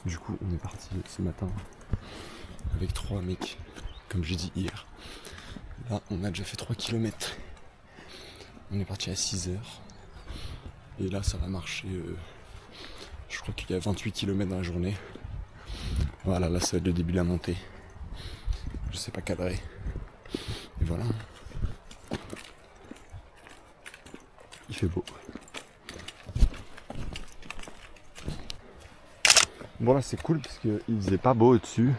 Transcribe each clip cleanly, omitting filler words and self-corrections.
Du coup, on est parti ce matin avec 3 mecs, comme j'ai dit hier. Là, on a déjà fait 3 km. On est parti à 6h. Et là, ça va marcher. Je crois qu'il y a 28 km dans la journée. Voilà, là, ça va être le début de la montée. Je sais pas cadrer. Et voilà. Il fait beau. Bon là c'est cool parce qu'il faisait pas beau au-dessus.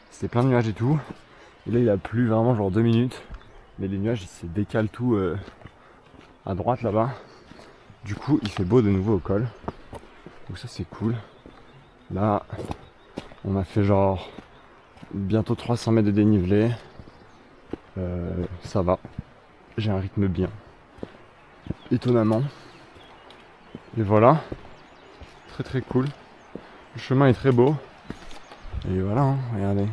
C'était plein de nuages et tout. Et là il a plu vraiment genre 2 minutes. Mais les nuages ils se décalent tout à droite là-bas. Du coup il fait beau de nouveau au col. Donc ça c'est cool. Là on a fait genre bientôt 300 mètres de dénivelé. Ça va. J'ai un rythme bien. Étonnamment. Et voilà. Très très cool. Le chemin est très beau. Et voilà, hein, regardez.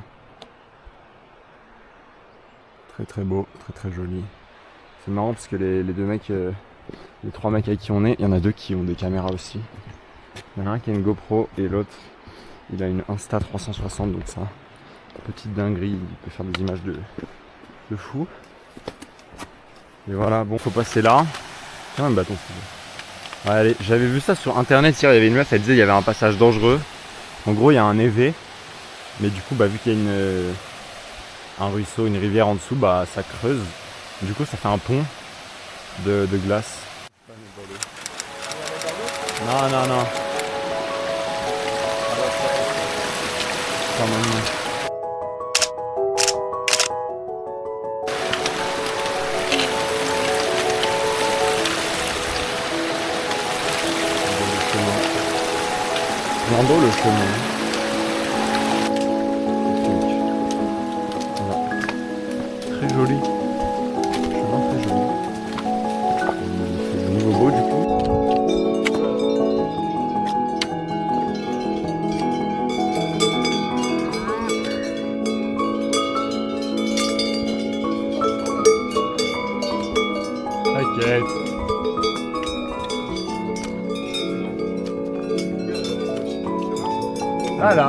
Très très beau, très très joli. C'est marrant parce que les deux mecs, les 3 mecs avec qui on est, il y en a 2 qui ont des caméras aussi. Il y en a un qui a une GoPro et l'autre, il a une Insta360, donc ça, petite dinguerie, il peut faire des images de fou. Et voilà, bon, faut passer là. Tiens, un bâton. Ouais, allez, j'avais vu ça sur internet hier, il y avait une meuf, elle disait il y avait un passage dangereux. En gros, il y a un évé, mais du coup, vu qu'il y a un ruisseau, une rivière en dessous, ça creuse. Du coup, ça fait un pont de glace. Non, non, non. Quand même. Bordeaux, le chemin. Voilà. Très joli. Chemin très joli. Il fait de nouveau beau du coup. T'inquiète. Voilà.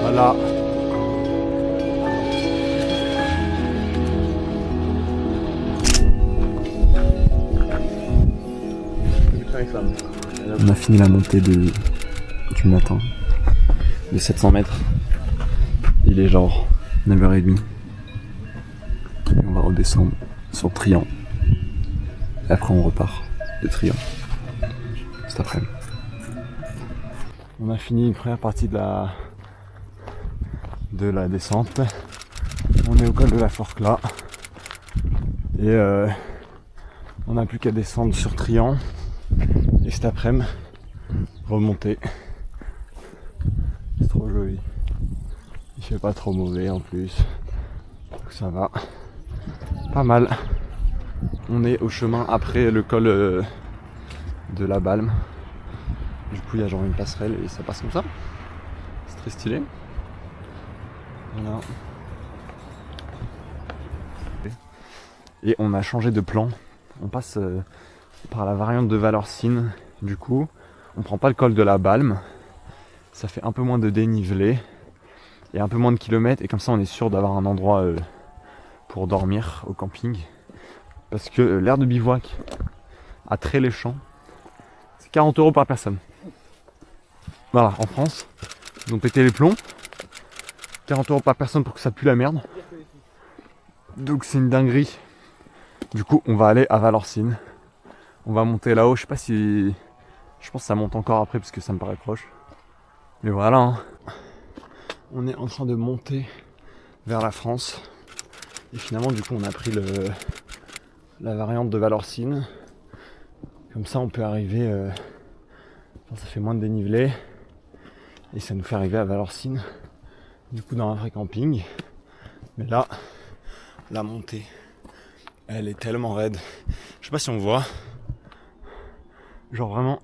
Voilà. On a fini la montée du matin de 700 mètres. Il est genre 9h30. Et on va redescendre sur Trian. Et après on repart de Trian cet après-midi. On a fini une première partie de la descente. On est au col de la Forque là. Et on n'a plus qu'à descendre sur Trian. Et cet après-midi, remonter. C'est trop joli. Il fait pas trop mauvais en plus. Donc ça va. Pas mal. On est au chemin après le col de la Balme. Du coup il y a genre une passerelle et ça passe comme ça. C'est très stylé. Voilà. Et on a changé de plan. On passe par la variante de Valorcine. Du coup, on prend pas le col de la Balme. Ça fait un peu moins de dénivelé et un peu moins de kilomètres. Et comme ça, on est sûr d'avoir un endroit pour dormir au camping. Parce que l'aire de bivouac à Tré-les-Champs, c'est 40 € par personne. Voilà, en France, ils ont pété les plombs. 40 € par personne pour que ça pue la merde. Donc c'est une dinguerie. Du coup, on va aller à Valorcine. On va monter là-haut. Je sais pas si... Je pense que ça monte encore après parce que ça me paraît proche. Mais voilà. Hein. On est en train de monter vers la France. Et finalement, du coup, on a pris la variante de Valorcine. Comme ça, on peut arriver... ça fait moins de dénivelé. Et ça nous fait arriver à Valorcine du coup dans un vrai camping. Mais là, la montée, elle est tellement raide. Je sais pas si on voit. Genre vraiment,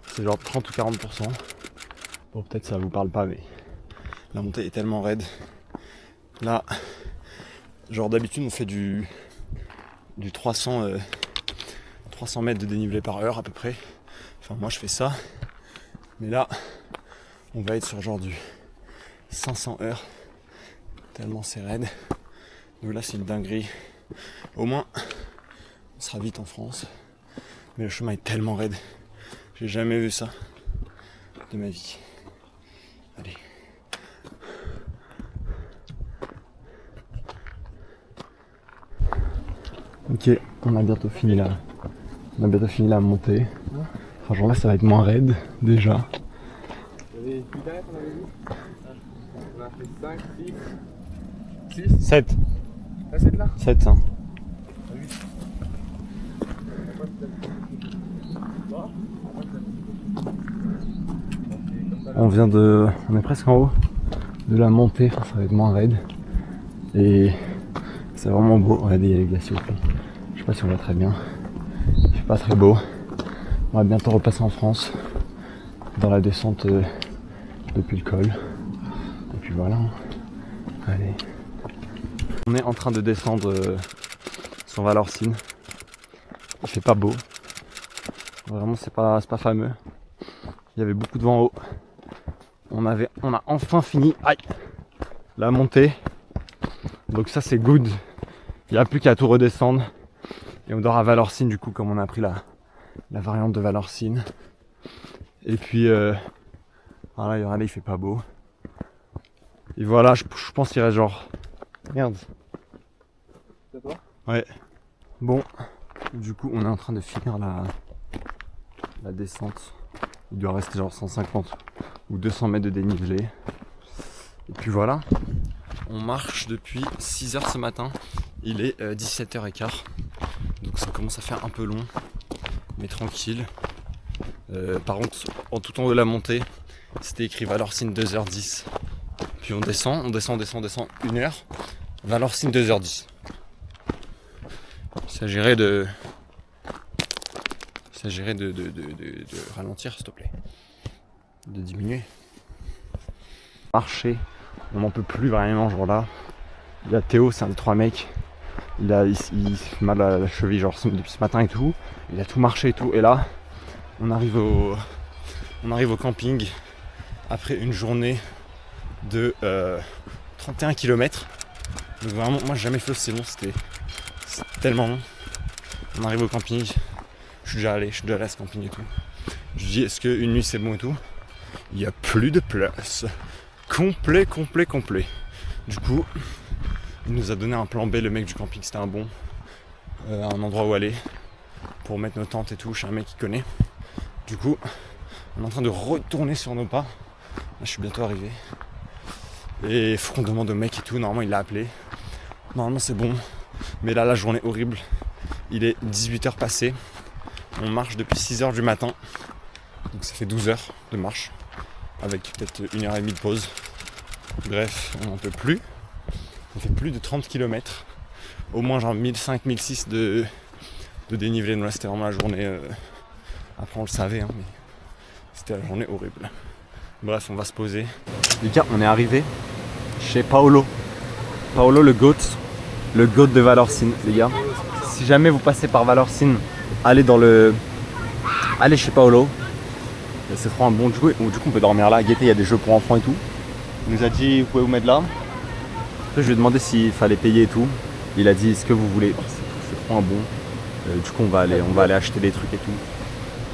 c'est genre 30 ou 40%. Bon, peut-être ça vous parle pas, mais la montée est tellement raide. Là, genre d'habitude on fait du 300 mètres de dénivelé par heure à peu près. Enfin moi je fais ça. Mais là, on va être sur genre du 500 heures. Tellement c'est raide. Donc là c'est une dinguerie. Au moins, on sera vite en France. Mais le chemin est tellement raide. J'ai jamais vu ça de ma vie. Allez. Ok, on a bientôt fini la montée. Franchement là ça va être moins raide déjà. On a fait 5, 6, 7. Ah, 7 là 7 hein. On est presque en haut de la montée, ça va être moins raide. Et c'est vraiment beau. Regardez, il y a les glaciers au fond. Je sais pas si on voit très bien. Il fait pas très beau. On va bientôt repasser en France dans la descente depuis le col. Et puis voilà. Allez. On est en train de descendre sur Valorcine. Il fait pas beau. Vraiment c'est pas fameux. Il y avait beaucoup de vent en haut. On a enfin fini la montée. Donc ça c'est good. Il n'y a plus qu'à tout redescendre. Et on dort à Valorcine du coup comme on a pris la variante de Valorcine. Et puis voilà, il fait pas beau. Et voilà, je pense qu'il reste genre. Merde. C'est toi ? Ouais. Bon, du coup on est en train de finir la descente. Il doit rester genre 150 ou 200 mètres de dénivelé. Et puis voilà. On marche depuis 6h ce matin. Il est 17h15. Donc ça commence à faire un peu long. Mais tranquille. Par contre, en tout en haut de la montée, c'était écrit Valorcine 2h10. Puis on descend 1h. Valorcine 2h10. Il s'agirait de ralentir s'il te plaît. De diminuer. Marcher, on n'en peut plus vraiment genre là. Il y a Théo, c'est un des 3 mecs. Il fait mal à la cheville genre depuis ce matin et tout. Il a tout marché et tout. Et là, on arrive au camping après une journée de 31 km. Donc vraiment, moi j'ai jamais fait aussi long, c'était tellement long. On arrive au camping, je suis déjà allé à ce camping et tout. Je dis est-ce qu'une nuit c'est bon et tout. Il n'y a plus de place. Complet. Du coup, il nous a donné un plan B, le mec du camping, c'était un endroit où aller pour mettre nos tentes et tout, chez un mec qui connaît. Du coup, on est en train de retourner sur nos pas. Là, je suis bientôt arrivé. Et il faut qu'on demande au mec et tout, normalement il l'a appelé. Normalement c'est bon. Mais là, la journée est horrible. Il est 18h passé. On marche depuis 6h du matin. Donc ça fait 12 heures de marche. Avec peut-être 1h30 de pause. Bref, on n'en peut plus. On fait plus de 30 km. Au moins genre 1005, 1006 de dénivelé. Donc là c'était vraiment la journée. Après on le savait, hein, mais c'était la journée horrible. Bref, on va se poser. Les gars, on est arrivé chez Paolo. Paolo le GOAT de Valorcine, les gars. Si jamais vous passez par Valorcine, allez chez Paolo. C'est trop un bon jeu. Du coup on peut dormir là. Gaieté, il y a des jeux pour enfants et tout. Il nous a dit vous pouvez vous mettre là. Après je lui ai demandé s'il fallait payer et tout. Il a dit ce que vous voulez. C'est trop un bon. Du coup on va aller acheter des trucs et tout.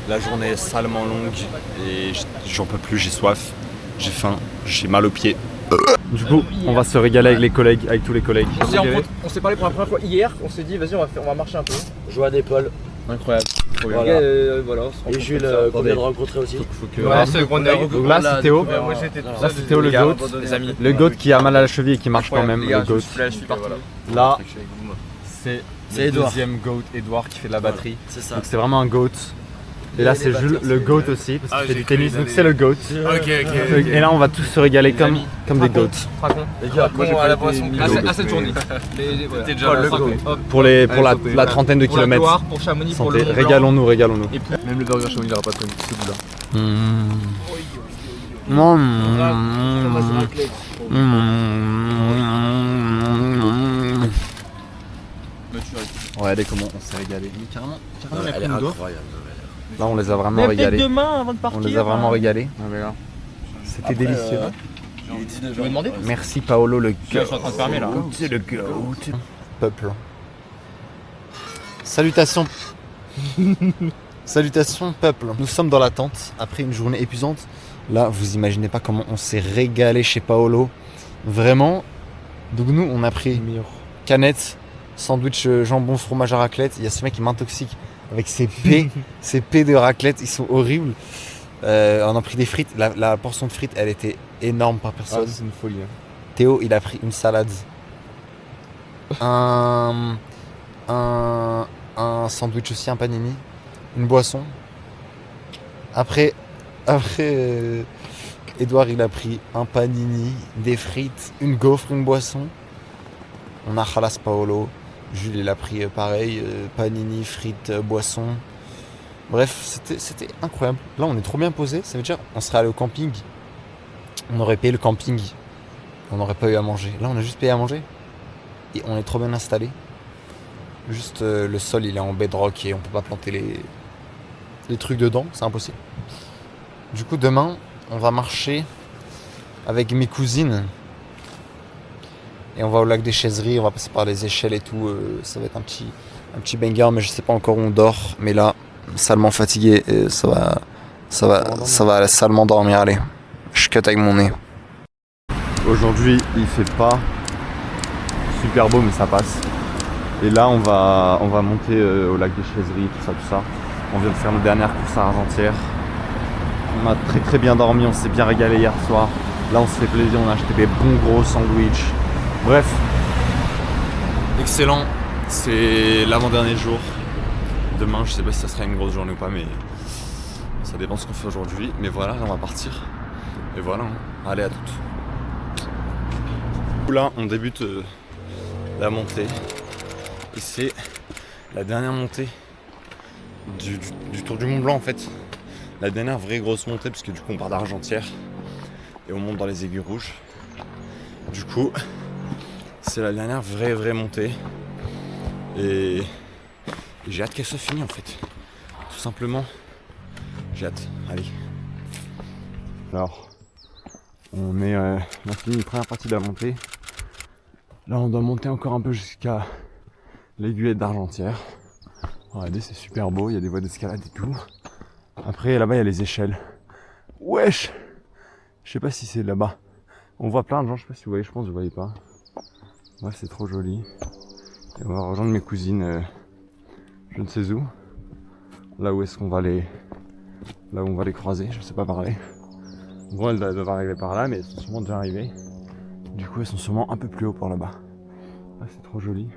La journée est salement longue et j'en peux plus, j'ai soif, j'ai faim, j'ai mal aux pieds. Du coup, on va se régaler avec tous les collègues. On s'est parlé pour la première fois hier, on s'est dit vas-y on va marcher un peu. Joanne et Paul. Incroyable. Voilà. Voilà, Et Jules qu'on vient de rencontrer aussi. Ouais, c'est Donc là c'est Théo. Moi j'étais tout Là c'est Théo le GOAT. les amis. Le GOAT qui a mal à la cheville et qui marche quand même. Le GOAT. Là c'est le Edouard. deuxième GOAT, Edouard, qui fait de la batterie. C'est ça. Donc c'est vraiment un GOAT. Et là c'est Jules, le GOAT aussi, parce qu'il fait du tennis, donc c'est le GOAT. Ok. Et là on va tous se régaler comme des GOATs. Les gars, moi j'ai à la boisson. À cette journée. T'es déjà le go. Pour la trentaine de kilomètres. Pour Chamonix, pour Santé, le Mont Blanc. régalons-nous. Même le burger Chamonix, il n'aura pas de ce goût-là. Regardez comment on s'est régalé. Mais carrément, Elle est incroyable. là on les a vraiment régalés. demain avant de On les a vraiment régalés. C'était délicieux. Je vais demander. Merci Paolo le Je suis en train de fermer là. C'est le goat. Peuple. Salutations. Salutations peuple. Nous sommes dans la tente après une journée épuisante. Là, vous imaginez pas comment on s'est régalé chez Paolo. Vraiment. Donc nous, on a pris canette, sandwich jambon fromage à raclette. Il y a ce mec qui m'intoxique avec ses P de raclette. Ils sont horribles. On a pris des frites. La portion de frites, elle était énorme par personne. C'est une folie. Théo, il a pris une salade. Un sandwich aussi, un panini. Une boisson. Après Edouard, il a pris un panini, des frites, une gaufre, une boisson. On a Khalas Paolo. Jules, il a pris pareil, panini, frites, boisson. Bref, c'était incroyable. Là, on est trop bien posé. Ça veut dire on serait allé au camping. On aurait payé le camping. On n'aurait pas eu à manger. Là, on a juste payé à manger. Et on est trop bien installé. Juste le sol, il est en bedrock et on peut pas planter les trucs dedans. C'est impossible. Du coup, demain, on va marcher avec mes cousines. Et on va au lac des Chaiseries. On va passer par les échelles et tout. Ça va être un petit banger, mais je sais pas encore où on dort. Mais là, salement fatigué. Et ça va salement dormir. Allez, je cut avec mon nez. Aujourd'hui, il fait pas super beau, mais ça passe. Et là, on va monter au lac des Chaiseries, tout ça. On vient de faire nos dernières courses à Argentière. On a très très bien dormi, on s'est bien régalé hier soir. Là, on se fait plaisir, on a acheté des bons gros sandwichs. Bref, excellent. C'est l'avant-dernier jour. Demain, je sais pas si ça sera une grosse journée ou pas, mais ça dépend de ce qu'on fait aujourd'hui. Mais voilà, là, on va partir. Et voilà, allez à toutes. Là, on débute la montée. Et c'est la dernière montée du Tour du Mont Blanc en fait. La dernière vraie grosse montée, parce que du coup on part d'Argentière et on monte dans les aiguilles rouges. Du coup, c'est la dernière vraie montée. Et j'ai hâte qu'elle soit finie en fait. Tout simplement, j'ai hâte. Allez. Alors, on a fini une première partie de la montée. Là on doit monter encore un peu jusqu'à l'aiguillette d'Argentière. Regardez, c'est super beau, il y a des voies d'escalade et tout. Après là-bas il y a les échelles. Wesh! Je sais pas si c'est là-bas. On voit plein de gens, je sais pas si vous voyez, je pense que vous voyez pas. Ouais, c'est trop joli. Et on va rejoindre mes cousines, je ne sais où. Là où est-ce qu'on va les... Là où on va les croiser, je sais pas parler. Bon, elles doivent arriver par là, mais elles sont sûrement déjà arrivées. Du coup, elles sont sûrement un peu plus haut par là-bas. Ah, c'est trop joli.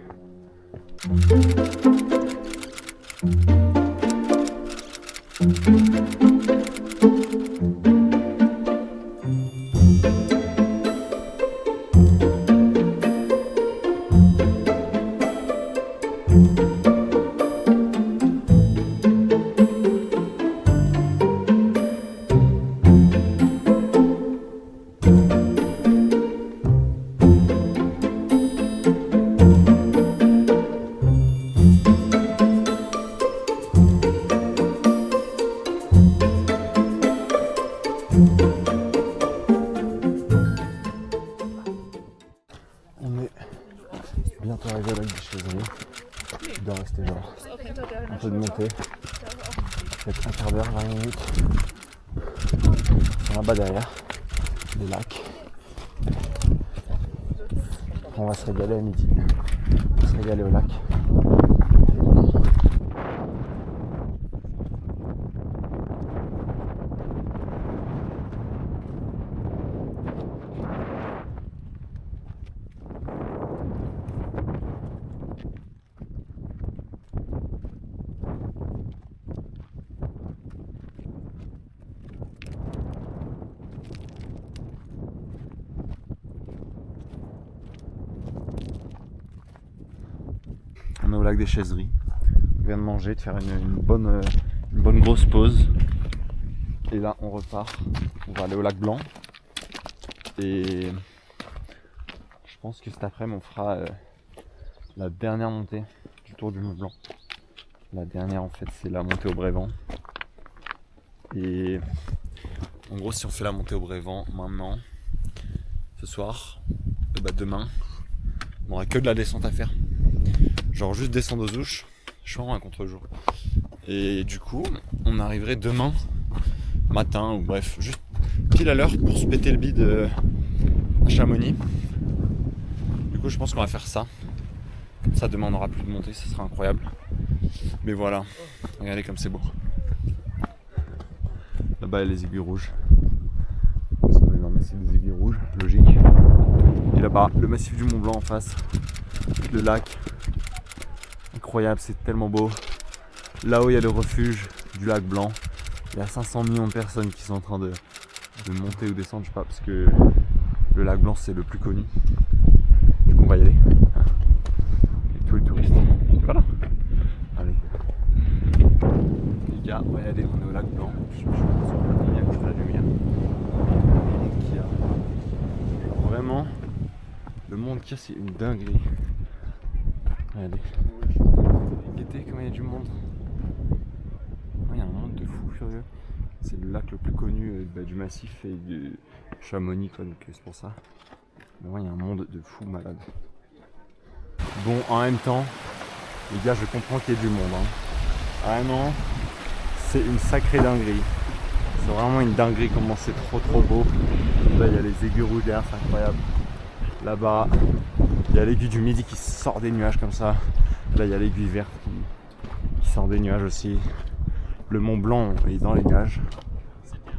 On est bientôt arrivé à la des Chaiseries. Il doit rester genre un peu de montée. Peut-être un quart d'heure, 20 minutes. Là-bas derrière, des lacs. On va se régaler à midi. On va se régaler au lac. lac des Chaiseries. On vient de manger, de faire une bonne grosse pause. Et là on repart, on va aller au lac Blanc. Et je pense que cet après-midi on fera la dernière montée du Tour du Mont Blanc. La dernière en fait c'est la montée au Brévent. Et en gros si on fait la montée au Brévent maintenant, ce soir, demain, on aura que de la descente à faire. Genre juste descendre aux Ouches, je suis vraiment un contre-jour. Et du coup on arriverait demain matin ou bref, juste pile à l'heure pour se péter le bide à Chamonix. Du coup je pense qu'on va faire ça. Comme ça demain on n'aura plus de montée, ça sera incroyable. Mais voilà, regardez comme c'est beau. Là-bas il y a les aiguilles rouges. Parce qu'on est dans le massif des aiguilles rouges, logique. Et là-bas, le massif du Mont Blanc en face, le lac. Incroyable, c'est tellement beau. Là-haut il y a le refuge du lac Blanc. Il y a 500 millions de personnes qui sont en train de monter ou descendre, je sais pas, parce que le lac Blanc c'est le plus connu. Du coup on va y aller. Avec tous les touristes. Voilà. Allez. Les gars, on va y aller, on est au lac Blanc. Je pense qu'on va bien contre la lumière. Le monde qu'il y a. Vraiment, le monde qu'il y a c'est une dinguerie. Regardez. Regardez comme il y a du monde. Il y a un monde de fou furieux. C'est le lac le plus connu du massif et de Chamonix, quoi, donc c'est pour ça. Mais ouais, il y a un monde de fou malade. Bon, en même temps, les gars, je comprends qu'il y ait du monde. Hein. Vraiment, c'est une sacrée dinguerie. C'est vraiment une dinguerie comment c'est trop beau. Là, il y a les aiguilles rouges derrière, c'est incroyable. Là-bas, il y a l'aiguille du Midi qui sort des nuages comme ça. Là, il y a l'aiguille verte qui sort des nuages aussi. Le Mont Blanc est dans les nuages.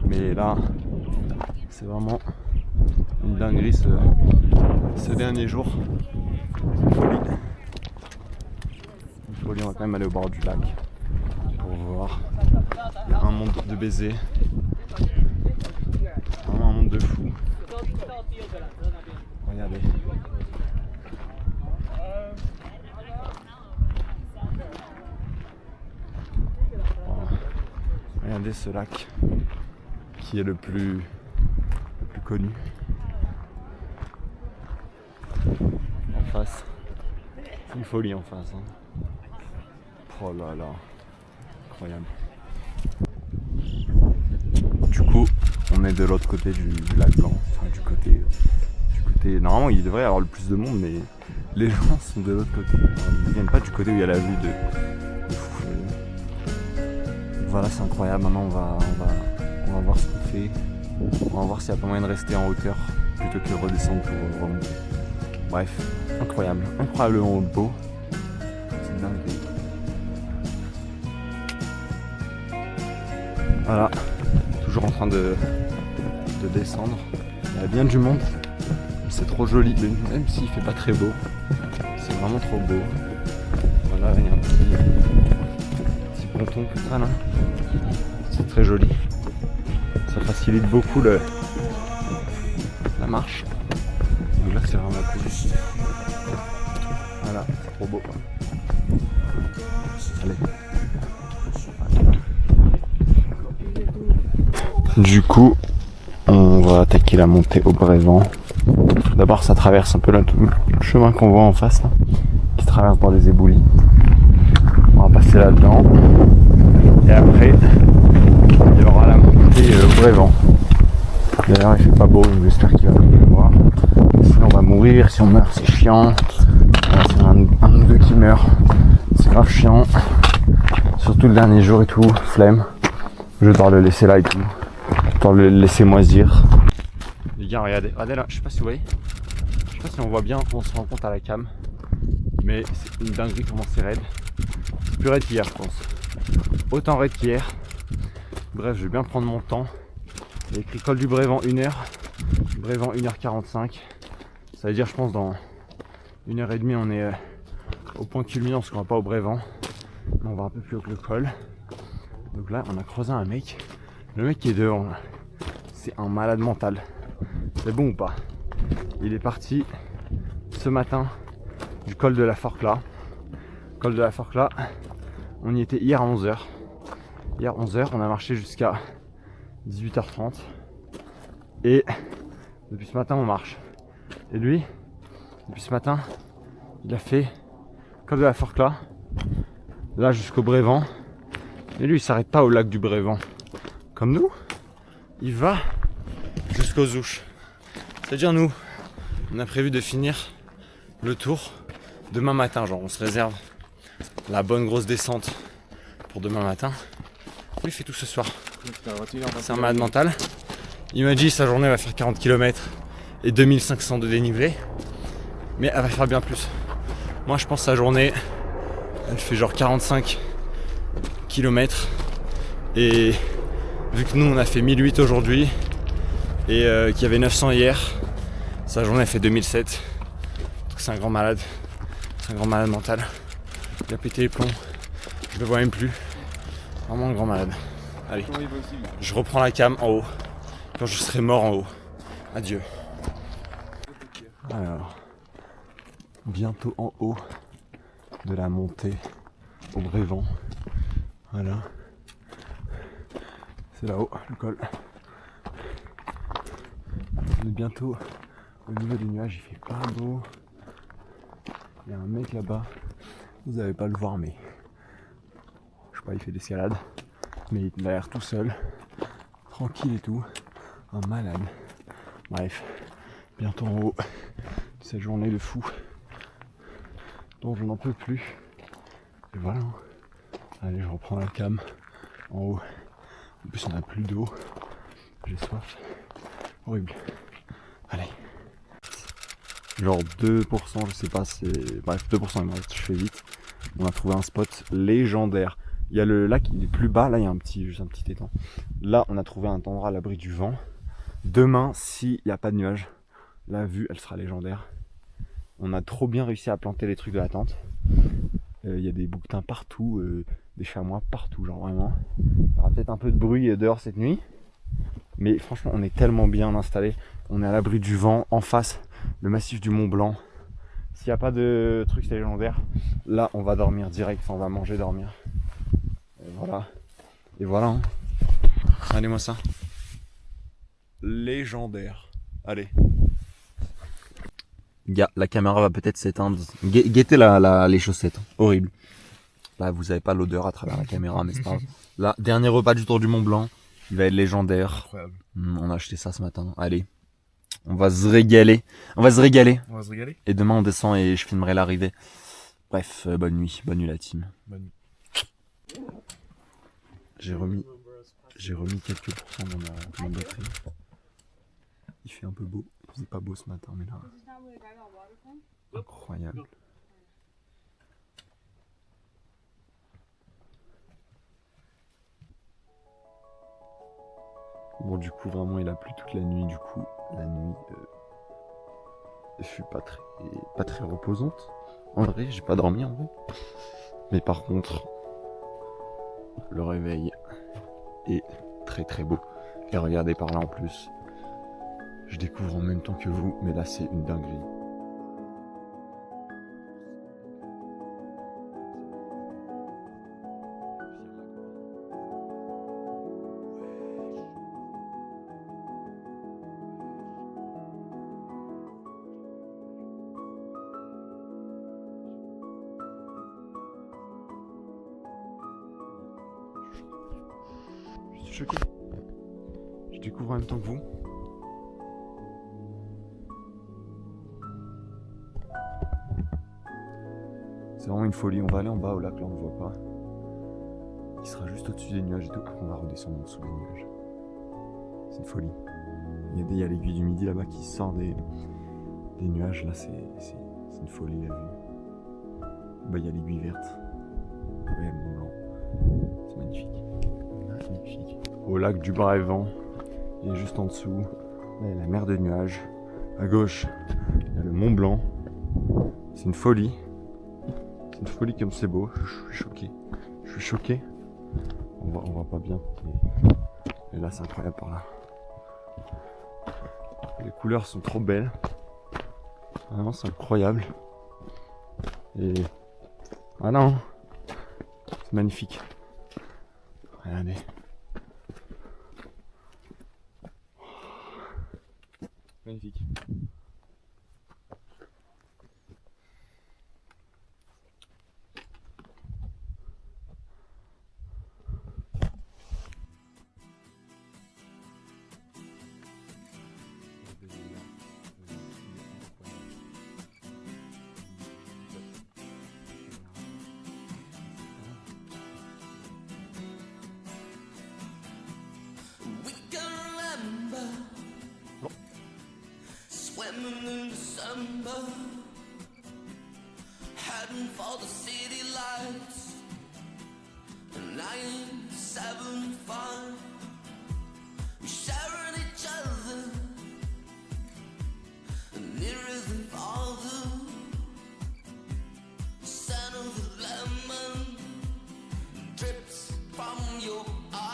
Mais là, c'est vraiment une dinguerie ce dernier jour. Une folie. Une folie, on va quand même aller au bord du lac pour voir. Il y a un monde de baisers. Vraiment un monde de fou. Regardez. Regardez ce lac qui est le plus connu. En face, c'est une folie en face. Hein. Oh là là, incroyable. Du coup, on est de l'autre côté du lac Blanc, enfin, du côté. Normalement, il devrait y avoir le plus de monde, mais les gens sont de l'autre côté. Alors, ils ne viennent pas du côté où il y a la vue de fou. Voilà, c'est incroyable. Maintenant, on va voir ce qu'on fait. On va voir s'il n'y a pas moyen de rester en hauteur plutôt que de redescendre pour remonter. Bref, incroyable. Incroyablement beau. C'est dingue. Voilà, toujours en train de descendre. Il y a bien du monde. C'est trop joli, même s'il fait pas très beau. C'est vraiment trop beau. Voilà, il y a un petit ponton comme ça là. C'est très joli. Ça facilite beaucoup la marche. Donc là c'est vraiment cool. Voilà, c'est trop beau. Allez. Du coup, on va attaquer la montée au Brévent. D'abord ça traverse un peu le chemin qu'on voit en face là, qui traverse dans les éboulis. On va passer là-dedans. Et après, il y aura la montée au Brévent. D'ailleurs il fait pas beau, donc j'espère qu'il va pleuvoir. Sinon on va mourir, si on meurt c'est chiant. Voilà, c'est un ou deux qui meurt, c'est grave chiant. Surtout le dernier jour et tout, flemme. Je dois le laisser là et tout. Je dois le laisser moisir. Les gars, regardez là, je sais pas si vous voyez. Je sais pas si on voit bien, on se rend compte à la cam. Mais c'est une dinguerie comment c'est raide. C'est plus raide qu'hier je pense. Autant raide qu'hier. Bref, je vais bien prendre mon temps. Il y a écrit col du Brévent 1h. Brévent 1h45. Ça veut dire je pense dans 1h30 on est au point culminant parce qu'on va pas au Brévent. Mais on va un peu plus haut que le col. Donc là on a croisé un mec. Le mec qui est devant là, c'est un malade mental. C'est bon ou pas? Il est parti ce matin du col de la Forclaz. Col de la Forclaz. On y était hier à 11h. Hier 11h, on a marché jusqu'à 18h30. Et depuis ce matin, on marche. Et lui, depuis ce matin, il a fait col de la Forclaz, là jusqu'au Brévent. Et lui, il s'arrête pas au lac du Brévent. Comme nous, il va jusqu'aux Ouches. C'est-à-dire nous, on a prévu de finir le tour demain matin. Genre, on se réserve la bonne grosse descente pour demain matin. Lui, il fait tout ce soir. C'est un malade mental. Il m'a dit sa journée va faire 40 km et 2500 de dénivelé. Mais elle va faire bien plus. Moi, je pense que sa journée, elle fait genre 45 km. Et vu que nous, on a fait 1008 aujourd'hui et qu'il y avait 900 hier, sa journée, elle fait 2007. Donc c'est un grand malade. C'est un grand malade mental. Il a pété les plombs. Je le vois même plus. Vraiment un grand malade. Allez, je reprends la cam en haut. Quand je serai mort en haut. Adieu. Alors, bientôt en haut de la montée au Brévent. Voilà. C'est là-haut, le col. On est bientôt au niveau des nuages, il fait pas beau. Il y a un mec là-bas. Vous n'allez pas le voir, mais je sais pas, il fait l'escalade. Mais il a l'air tout seul, tranquille et tout. Un malade. Bref, bientôt en haut de cette journée de fou dont je n'en peux plus. Et voilà. Allez, je reprends la cam en haut. En plus, on n'a plus d'eau. J'ai soif. Horrible. Allez. Genre 2%, je sais pas, c'est. Bref, 2%, il me reste, je fais vite. On a trouvé un spot légendaire. Il y a le lac, il est plus bas, là il y a juste un petit étang. Là, on a trouvé un endroit à l'abri du vent. Demain, s'il n'y a pas de nuages, la vue, elle sera légendaire. On a trop bien réussi à planter les trucs de la tente. Il y a des bouquetins partout, des chamois partout, genre vraiment. Il y aura peut-être un peu de bruit dehors cette nuit. Mais franchement, on est tellement bien installé. On est à l'abri du vent, en face, le massif du Mont Blanc. S'il n'y a pas de trucs légendaires, là, on va dormir direct. Enfin, on va manger, dormir. Et voilà. Et voilà. Hein. Allez-moi ça. Légendaire. Allez. Gars, la caméra va peut-être s'éteindre. Guettez les chaussettes. Horrible. Là, vous avez pas l'odeur à travers la caméra, mais c'est pas grave. Là, dernier repas du Tour du Mont Blanc. Il va être légendaire. Incroyable. On a acheté ça ce matin. Allez. On va se régaler. On va se régaler. Et demain, on descend et je filmerai l'arrivée. Bref, bonne nuit. Bonne nuit, la team. Bonne nuit. J'ai remis quelques pourcents dans ma batterie. Il fait un peu beau. Il faisait pas beau ce matin, mais là. Incroyable. Bon, du coup, vraiment, il a plu toute la nuit. Du coup, la nuit fut pas très reposante. En vrai, j'ai pas dormi en vrai. Mais par contre, le réveil est très très beau. Et regardez par là en plus. Je découvre en même temps que vous, mais là c'est une dinguerie. Je suis choqué. Je découvre en même temps que vous. C'est vraiment une folie. On va aller en bas au lac, là on ne voit pas. Il sera juste au-dessus des nuages et tout. Après on va redescendre en dessous des nuages. C'est une folie. Il y a l'aiguille du midi là-bas qui sort des nuages. Là c'est une folie la vue. Bah il y a l'aiguille verte. Il y a le Mont Blanc. C'est magnifique. Magnifique. Au lac du Brévent. Et juste en dessous, là il y a la mer de nuages. À gauche, il y a le Mont Blanc. C'est une folie. C'est une folie comme c'est beau. Je suis choqué. Je suis choqué. On voit pas bien. Et là c'est incroyable par là. Les couleurs sont trop belles. Vraiment c'est incroyable. Et Voilà, hein. C'est magnifique. Regardez. Magnifique. Swimming in December, heading for the city lights. 975, we sharing each other, nearer than farther. The scent of the lemon drips from your eyes.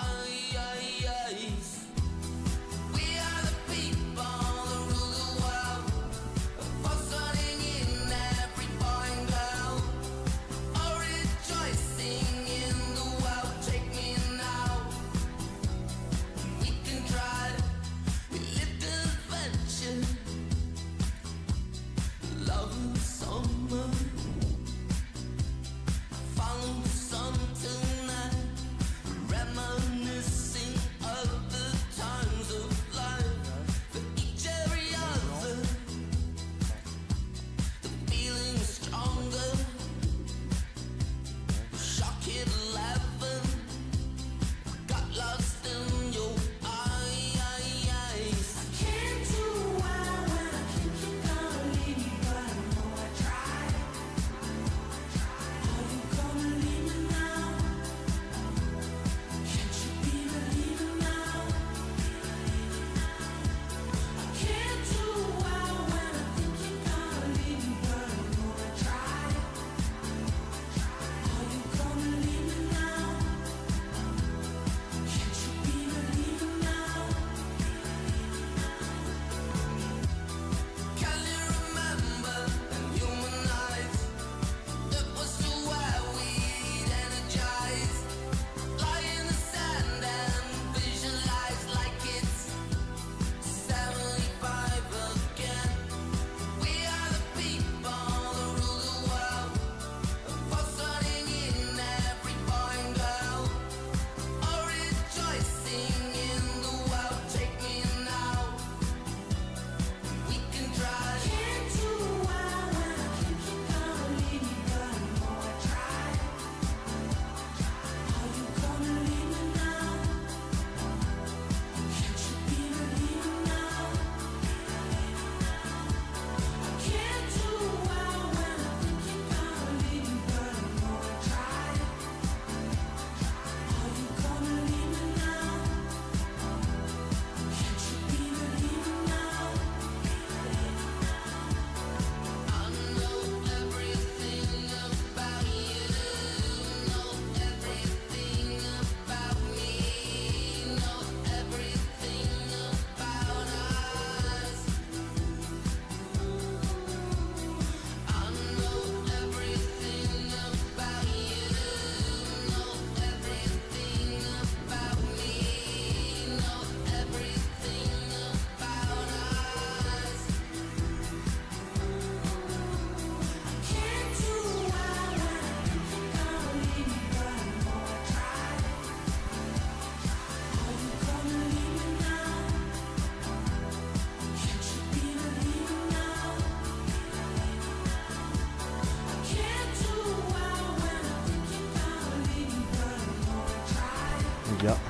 Les gars,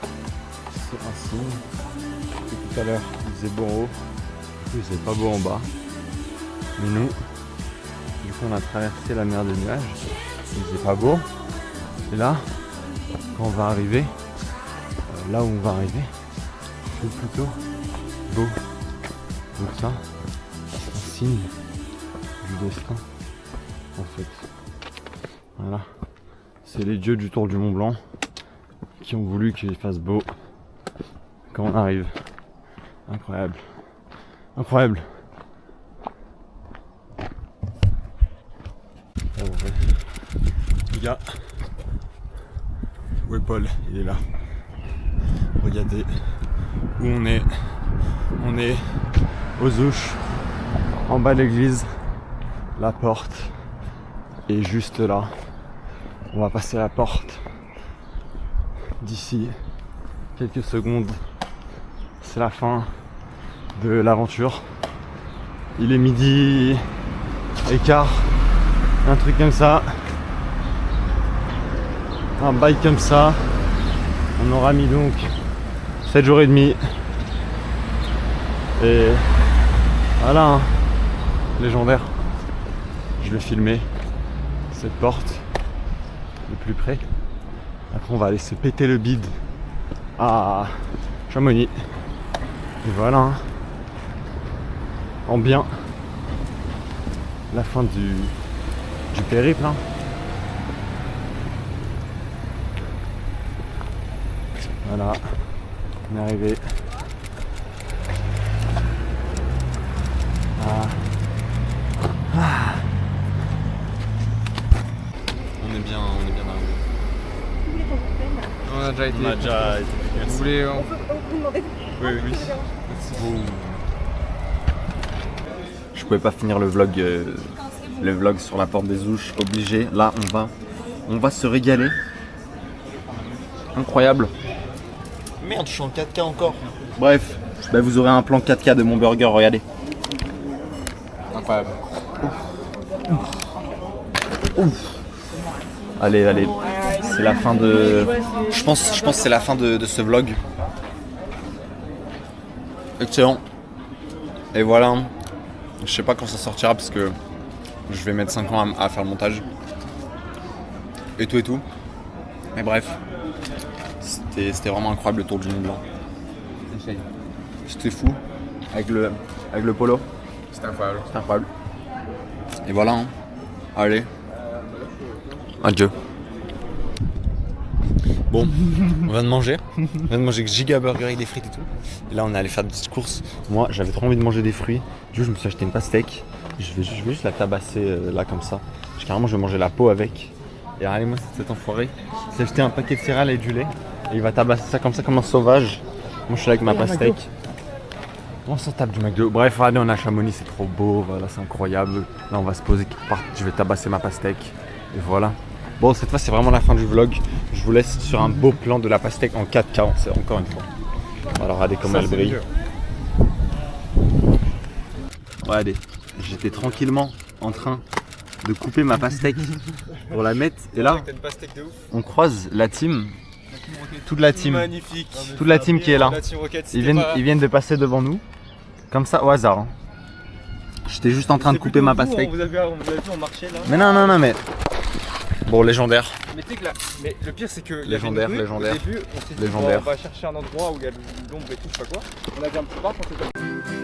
c'est un signe. Tout à l'heure, il faisait beau en haut, il faisait pas beau en bas. Mais nous, du coup, on a traversé la mer des nuages, il faisait pas beau. Et là, quand on va arriver, là où on va arriver, il fait plutôt beau. Donc ça, c'est un signe du destin, en fait. Voilà, c'est les dieux du Tour du Mont Blanc qui ont voulu qu'il fasse beau quand on arrive. Incroyable. Incroyable. gars. Où est Paul? Il est là. Regardez où on est. On est aux Ouches, en bas de l'église. La porte est juste là. On va passer la porte d'ici quelques secondes. C'est la fin de l'aventure. Il est midi et quart, un truc comme ça. Un bail comme ça. On aura mis donc 7 jours et demi. Et voilà, hein, légendaire. Je vais filmer cette porte de plus près. Après on va aller se péter le bide à Chamonix. Et voilà, hein, en bien, la fin du périple. Hein. Voilà, on est arrivé. On est bien arrivé. On a déjà été. Vous voulez. On peut vous demander. Oui. Je pouvais pas finir le vlog sur la porte des Ouches, obligé. Là on va se régaler. Incroyable. Merde, je suis en 4K encore. Bref, bah vous aurez un plan 4K de mon burger, regardez. Incroyable. Ouf. Allez, c'est la fin de. Je pense que c'est la fin de ce vlog. Excellent. Et voilà. Je sais pas quand ça sortira parce que je vais mettre 5 ans à faire le montage. Et tout. Mais bref. C'était vraiment incroyable le tour du Mont Blanc. C'était fou. Avec le polo. C'était incroyable. Et voilà. Hein. Allez. Adieu. Bon, on vient de manger. On vient de manger giga burger avec des frites et tout. Et là, on est allé faire des petites courses. Moi, j'avais trop envie de manger des fruits. Du coup, je me suis acheté une pastèque. Je vais juste la tabasser là comme ça. Carrément, je vais manger la peau avec. Et regardez, moi, c'est cet enfoiré. Il s'est acheté un paquet de céréales et du lait. Et il va tabasser ça comme un sauvage. Moi, je suis là avec ma pastèque. On s'en tape du McDo. Bref, allez, on est à Chamonix, c'est trop beau. Voilà, c'est incroyable. Là, on va se poser quelque part. Je vais tabasser ma pastèque. Et voilà. Bon, cette fois, c'est vraiment la fin du vlog. Je vous laisse sur un beau plan de la pastèque en 4K, c'est encore une fois. Alors, regardez comment elle brille. Regardez, j'étais tranquillement en train de couper ma pastèque pour la mettre. Et là, on croise la team. Toute la team. Magnifique. Toute la team qui est là. La team Rocket, Ils viennent de passer devant nous. Comme ça, au hasard. Hein. J'étais juste en train de couper ma pastèque. Vous avez vu, on marchait là. Mais non, mais. Bon, légendaire. Mais tu sais que là, mais le pire c'est que Légendaire. au début, on s'est dit, Légendaire. bon, on va chercher un endroit où il y a de l'ombre et tout, je sais pas quoi. On avait un petit parc, on s'est dit